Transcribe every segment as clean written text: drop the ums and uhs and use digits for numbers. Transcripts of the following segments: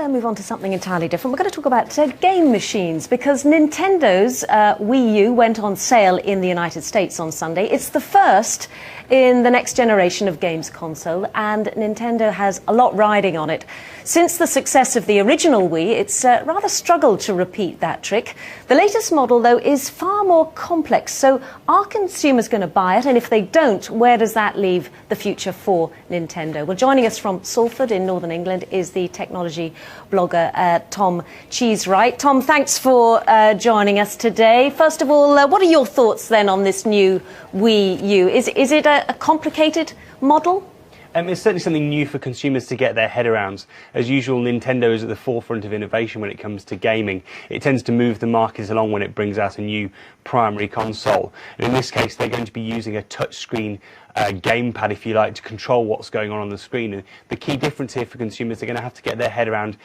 move on to something entirely different. We're going to talk about game machines, because Nintendo's Wii U went on sale in the United States on Sunday. It's the first in the next generation of games console, and Nintendo has a lot riding on it. Since the success of the original Wii, it's rather struggled to repeat that trick. The latest model, though, is far more complex. So are consumers going to buy it? And if they don't, where does that leave the future for Nintendo? Well, joining us from Salford in Northern England is the technology blogger Tom Cheesewright. Tom, thanks for joining us today. First of all, what are your thoughts then on this new Wii U? Is it a complicated model? It's certainly something new for consumers to get their head around. As usual, Nintendo is at the forefront of innovation when it comes to gaming. It tends to move the market along when it brings out a new primary console. And in this case, they're going to be using a touchscreen gamepad, if you like, to control what's going on the screen. And the key difference here for consumers, they're going to have to get their head around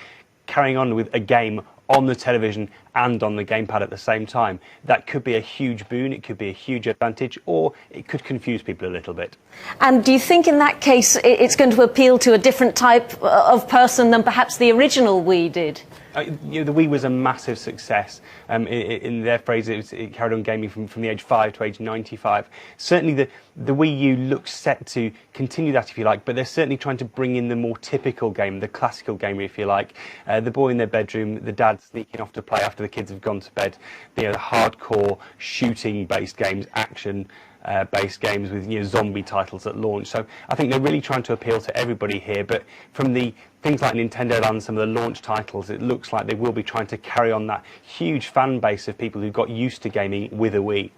carrying on with a game on the television and on the gamepad at the same time. That could be a huge boon, it could be a huge advantage, or it could confuse people a little bit. And do you think in that case it's going to appeal to a different type of person than perhaps the original Wii did? The Wii was a massive success. In their phrase, it carried on gaming from the age 5 to age 95. Certainly the Wii U looks set to continue that, if you like, but they're certainly trying to bring in the more typical game, the classical gamer, if you like. The boy in their bedroom, the dad sneaking off to play after the kids have gone to bed. The hardcore shooting-based games, action-based games with zombie titles at launch. So I think they're really trying to appeal to everybody here, but from the things like Nintendo Land, some of the launch titles, it looks like they will be trying to carry on that huge fan base of people who got used to gaming with a Wii.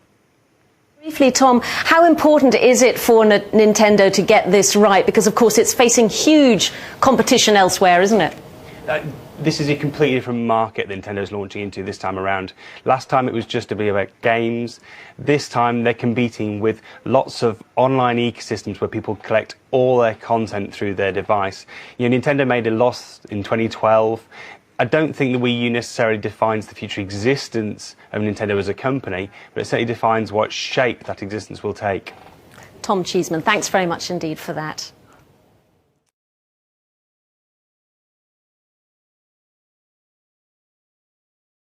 Briefly, Tom, how important is it for Nintendo to get this right? Because, of course, it's facing huge competition elsewhere, isn't it? This is a completely different market Nintendo's launching into this time around. Last time it was just to be about games. This time they're competing with lots of online ecosystems where people collect all their content through their device. Nintendo made a loss in 2012. I don't think the Wii U necessarily defines the future existence of Nintendo as a company, but it certainly defines what shape that existence will take. Tom Cheesman, thanks very much indeed for that.